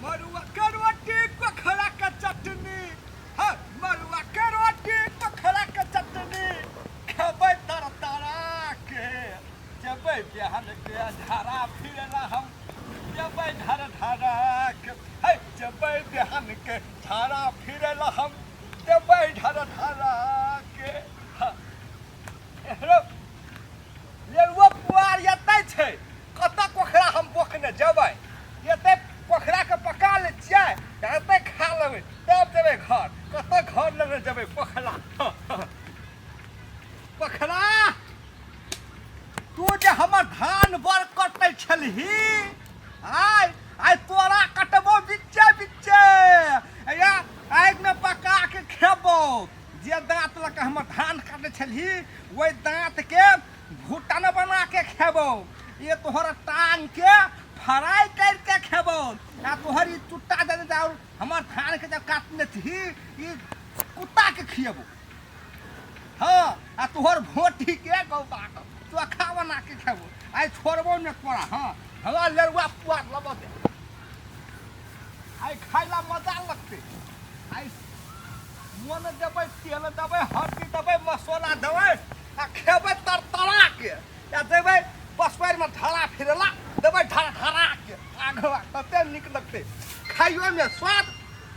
मरुआ के रोटी पोखरा के चटनी हाँ मरुआ के रोटी पोखरा के चटनी खेबै तर तरा के जबै बिहान के धारा फिरला हम जबै धर धारा के है जबै बिहान के धारा फिरला हम जबै धर धारा के हेलो लेलुआ पुआर एतै छै कतऽ पोखरा हम बोखने जबै एतै पोखरा के पका ले छियै एतै खा लेबै तब जेबै घर कतऽ घर लेने जेबै पोखरा पोखरा तू जे हमर धान बड़ कटै छलही आइ तोरा कटबो बिच्चे बिच्चे या आगि में पका के खेबो जे दाँत लऽ के हमर धान काटै छलही ओहि दाँत के घुटन बना के खेबो ये तोहर टांग के फ्राई करके खेबो आ तोहर ई चुट्टा दे दे और हमर धान के जब काटने थी ई कुत्ता के खिएबो हाँ आ तोहर भोटी के गौबा चोखा बना के खेबो आइ छोड़बो ने तोरा हाँ हमरा लेरुआ पुआर लबो दे आइ खाइला मजा लगते आइ मोन देबै तेल देबै हल्दी देबै मसाला देबै आ खेबै तरतरा के या देबै बसवारि में ढाला फिरला देबै ढारा के आगवा कते नीक लगते खाइयो में स्वाद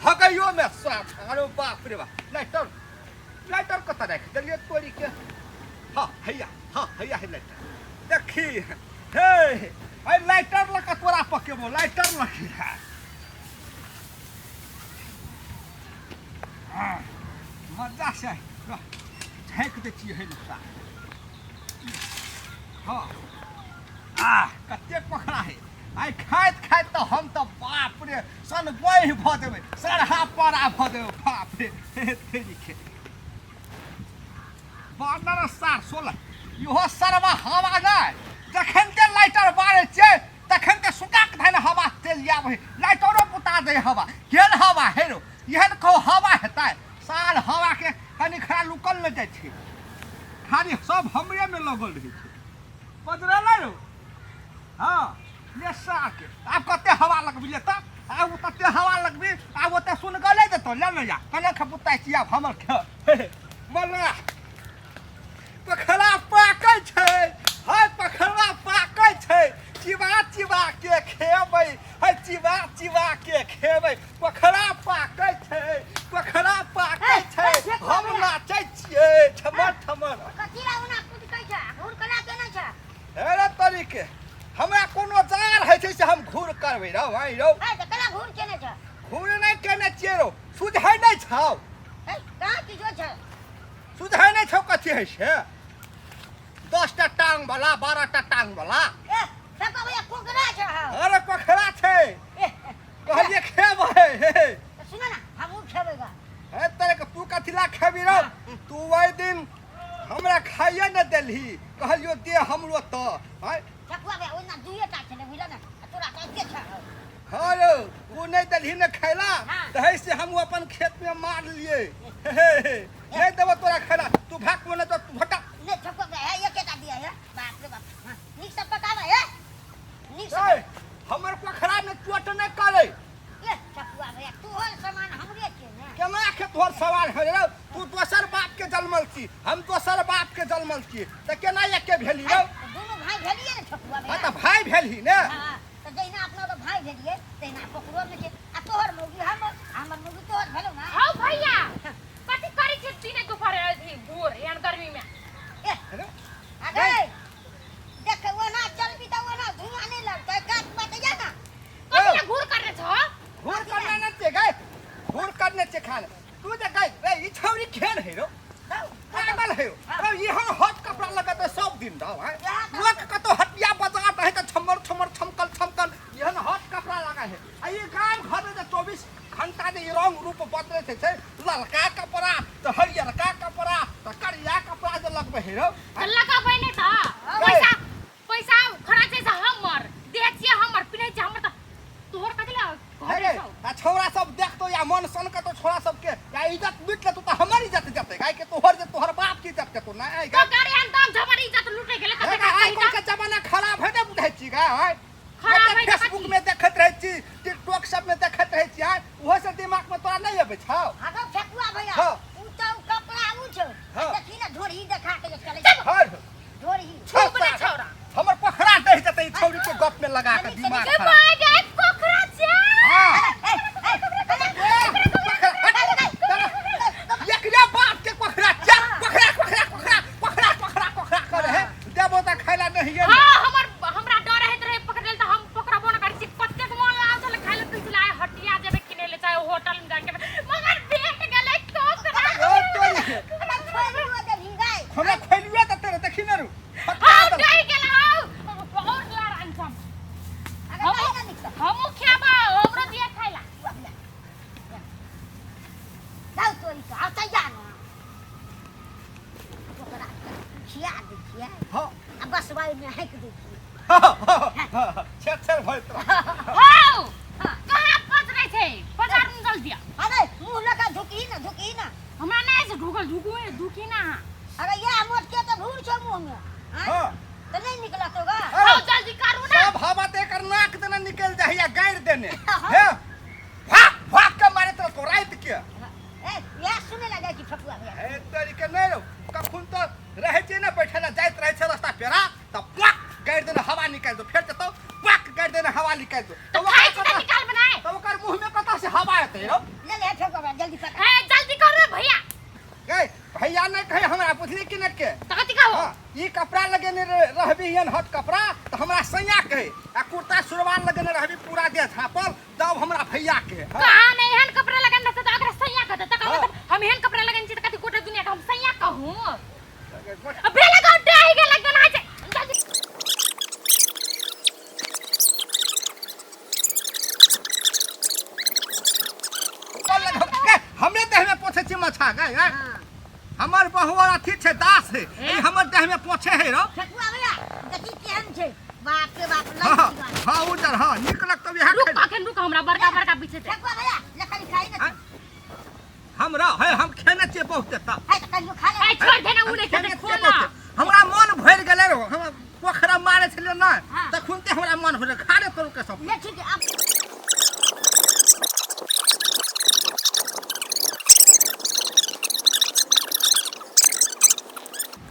हगैयो में स्वाद अरे बाप रे बाप लाइटर कतऽ राखि देलियै तोरी के हाँ हैया है लाइटर देखी हे अरे लाइटर लऽ कऽ तोरा पकेबो लाइटर लखी है मजा से झाँकि दै छियै हे नुकसान हाँ कते पोखरा है आइ खाइत खाइत तऽ हम तऽ बाप रे सन बहि भऽ देबै सरहा पड़ा भऽ देबै बाप रे बारह सार 16 इहो सरवा हवा नहि जखन के लाइटर बारै छियै तखन के सुकाक धैन हवा तेल आबै लाइटरो बुता दै हवा केहन हवा हेरो एहन कहू हवा हेतै साल हवा के कनि खड़ा लुकल नहि जाइ छै खाली सब हमरे में लगल रहै छै बदरलै रो हाँ ले साल के आब कते हवा लगबी ले तब आब कते हवा लगबी आब ओते सुन गले देतो ले ले जा कने खपुताइ छी आब हमर मल्ला पोखरा पाकै छै हाय पोखरा पाकै छै चिबा चिबा के खेबै है चिबा के खेबै पोखरा पाकै छै हम नाचै छियै ठमर कतिरा उना कुद कै छ घूर कला केना छ अरे तरीके हमरा कोनो जार है छै से हम घूर करबै रौ भाई रौ है त कला घूर केना छ घूर नहीं केने छियै रौ सुझै नहीं छौ है कहाँ की जो छ सुझै नहीं छौ कथी है से 10 टा टांग वाला 12 टा टांग वाला ए सब भैया पोखरा छ अरे पोखरा छै कहलिए खेबै सुन ना हम खेबेगा है तेरे के तू कथिला खेबी रौ तू ओइ दिन हमरा खाइए न देलही कहलियो दे हमरो त है चकुआ बे ओना दुइए टा छले बुझल ना तोरा कते छ हाँ रो वो नहीं दलही न खैला तो है से हम अपन खेत में मार लिए नहीं देबो तोरा खैला तू भाग में तो तू भटा ने चकुआ बे है एकेटा दिया है बाप रे बाप नीक सब पकावे है नीक सब हमर पोखरा में चोट नहीं करे ए चकुआ बे तू हर सामान हमरे के ने केना के तोहर सवाल है रे तू दोसर बाप के जन्मल छी हम दोसर बाप के जन्मल छी त केना एके भेली रे दोनों भाई भेलिए ने चकुआ बे हां त भाई भेलही ने हां त जइना अपना तो भाई भेलिए तइना पोखरो में के आ तोहर मौगी हमर मौगी तोहर भेलो ना हां भैया कथि करै छै दिने दुपहर भोर एहन गर्मी में ए अरे देख वो ना चलबी त वो ना धुआं नहीं लगता गाछ मत जा ना कथि घूर करने छ घूर करने न ते गए घूर करने से खान तू जे गए ए ई छौरी खेल है रो पागल है रो ई हम हट कपड़ा लगा तो सब दिन दाव है लोग कतो हटिया बाजार रहे त छमर छमकल एहन हट कपड़ा लगा है आ ये गांव घर में 24 घंटा जे रंग रूप बदले छै ललका कपड़ा तो हरियरका कपड़ा तो करिया कपड़ा जे लगबे है रो लगाबै नै त पैसा खर्च छै हमर देह छै हमर पिनै छै हमर त तोहर कथि आ छोरा सब देखतो या मन सन के तो छोरा सब के या इज्जत मिट ले तो हमर इज्जत जते गाय के तोहर बाप की इज्जत के तो ना आई तो गाड़ी अंदर झबर इज्जत लूटे गेले कते आई के जमाना खराब है ने बुझै छी गा खराब है फेसबुक में देखत रहै छी टिकटॉक सब में देखै लेबे छाओ आगा फेकुआ भैया हाँ। उ तो कपड़ा उ छ हाँ। देखी ना ढोरी देखा के चले जा हर ढोरी चुप रे छौरा हमर पोखरा दे जतै छौरी के गप में लगा के दिमाग के खराब बागे कोखरा छे हां एकरे बाप के पोखरा जा पोखरा पोखरा पोखरा पोखरा पोखरा पोखरा करे है देबो त खैला नहीं है हां हमरा डर है रहे पकड़ लेल त हम पकड़बो न करै छी कतेक मन लाग चले खाइ ले पिछला हटिया जेबे किने ले चाहे होटल में जाके मगर भेट गेलै कोखरा ओ तोरी छोरी हो दे भिंगाई हमरा खैलिए त तेरे देखि न रु हां गई गेला बहुत लार अंचम आगा ना निकल हम खेबा हमरो दिए खाइला जाओ तोरी का आता जा ना ओकरा खिया दे खिया हां अब बस वाई में हैक दे छेर भइल त हां कहां पच रहे थे बाजार में जल्दी अरे मुंह लगा झुकी ना हमरा नहीं से ढुकल ढुकी ना अरे ये मोट के तो भूल छ मुंह में हां तो नहीं निकला तोगा आओ जल्दी करू ना सब हवा ते कर नाक देना निकल जाहिया गाड़ देने है भाग भाग के मारे तो रात के ए ये सुने लगा कि फकुआ भैया ए तरीके नहीं रो कखुन तो रहे छै ना बैठला जाइत रहे छै रास्ता पेरा त पक गाड़ देना हवा निकाल दो फिर तो पक गाड़ देना हवा निकाल दो तो खाई से निकाल बनाए तो ओकर मुंह में कता से हवा आते रो ले फकुआ जल्दी पकड़ ए जल्दी कर रे भैया गए भैया नहीं कहे हमरा पुछली कि न के तो कथि कहू ई कपड़ा लगेने रहबी हन हट कपड़ा तो हमरा सैया कहे आ कुर्ता सुरवाल लगेने रहबी पूरा देह झापल तब हमरा भैया के कहां नहीं हन कपड़ा लगन त अगर सैया कहत त कहत हम हन कपड़ा लगन छी त कथि गोटे दुनिया के हम सैया कहूं अबे लगाओ डाही के लगन आ जाए जल्दी हमरे देह में पोछे छी मछा गए हमर बहुआ अथी छै दास है ई हमर देह में पोछे है रो फकुआ भैया देखी केहन छै बाप के बाप हां लग हां उधर हां निकलक तब यहां रुक अखन रुक हमरा बड़का बड़का पीछे थे फकुआ भैया लकड़ी खाई ना हमरा है हम खेने छियै बहुत त है तो कहियो खा ले ए छोड़ देना उड़े के खोला हमरा मन भरि गेलै रो हम पोखरा मारे छलियै ना तखुनते हमरा मन भरि खारे तोर के सब ले ठीक है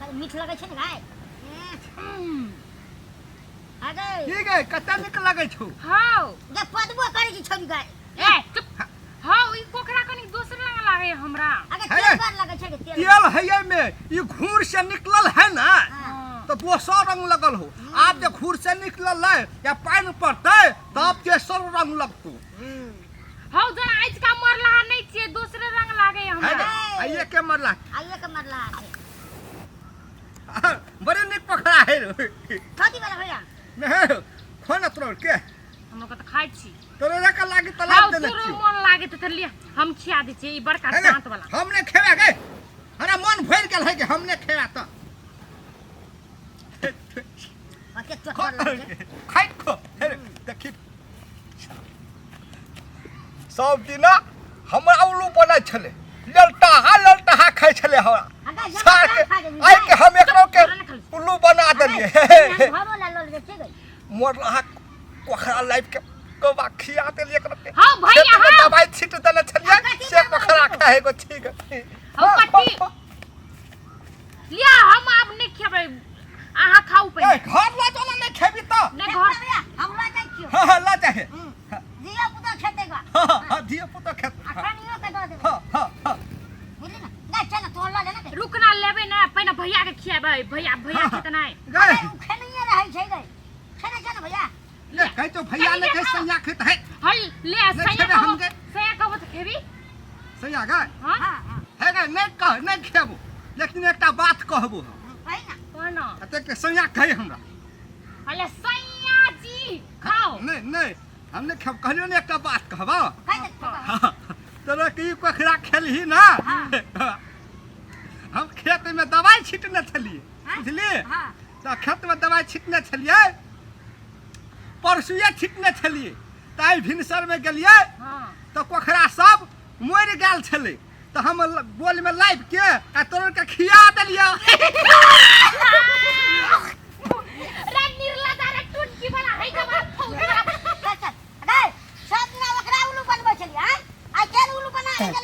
अब मीठ लगे छै ना गाय अरे ठीक है कते निक लागै छौ हां जे पदबो करै छी छोरी गाय ए चुप हां ई पोखरा कनी दोसर रंग लागे हमरा अरे तेल बार लगे छै तेल तेल है में ई घूर से निकलल है ना तो दोसर रंग लगल हो आप जे घूर से निकलल है या पानी पड़ते तब तेसर रंग लगतो हां जरा आज का मरला नहीं छे दूसरे रंग लागे हमरा आइए के मरला आइए के मरला है बड़े निक पोखरा है रो कथी वाला भैया नहीं खाना तोड़ के हम लोग तो खाइ छी तोरे का लागी तालाब देने तोरो छी मन लागे त लिया हम खिया दे छी ई बड़का दांत वाला हमने खेवा गए हमरा मन भर गेल है कि हमने खेवा त ओके तो कर लगे खाइ खो देखि सब दिना हमरा उल्लू बनै छले ललटा खाइ छले हमरा सार के आइ के हम एकरो के उल्लू बना देलिए घरो ला लोल बेचे गई मोर रहा पोखरा लाइफ के कबा खिया देलिए एकरो के हां भैया हां दवाई छीट देले छलिए से पोखरा खाए गो ठीक है हम पट्टी लिया हम अब नहीं खेबै आहा खाऊ पे घर ला चला नहीं खेबी त नहीं घर भैया हमरा नहीं क्यों हां ला चाहे दिया पुता खेतेगा हां दिए पुतो खेत अखनियो के दे दे हां बुझली ना नहीं चल तोड़ ला लेना रुकना लेबे ना पहिने भैया के खियाबै भैया खेत नहीं गए खनिए रहै छै गई खेने छ ना भैया ले कह तो भैया ने कह सैया खेत है हल ले सैया कहबो त खेबी सैया गए हां है गए नहीं खेबो लेकिन एकटा बात कहबो है ना कोना अते के सैया कहे हमरा हले सैया जी खाओ नहीं हमने खेब कहलियो ने एकटा बात कहबो कह दे तोरा की पोखरा खेलही ना हम खेत में दवाई छीटने छलिए बुझली हां तो खेत में दवाई छीटने छलिए परसुए छीटने छलिए ताई भिनसर में गेलिए हां तो पोखरा सब मर गेल छले तो हम बोल में लाइव के आ तोड़ के खिया देलिए रे निर्ला दारे टुटकी वाला है के बात चल अरे सब ना ओकरा उल्लू बनबै छलिए आ केन उल्लू बना के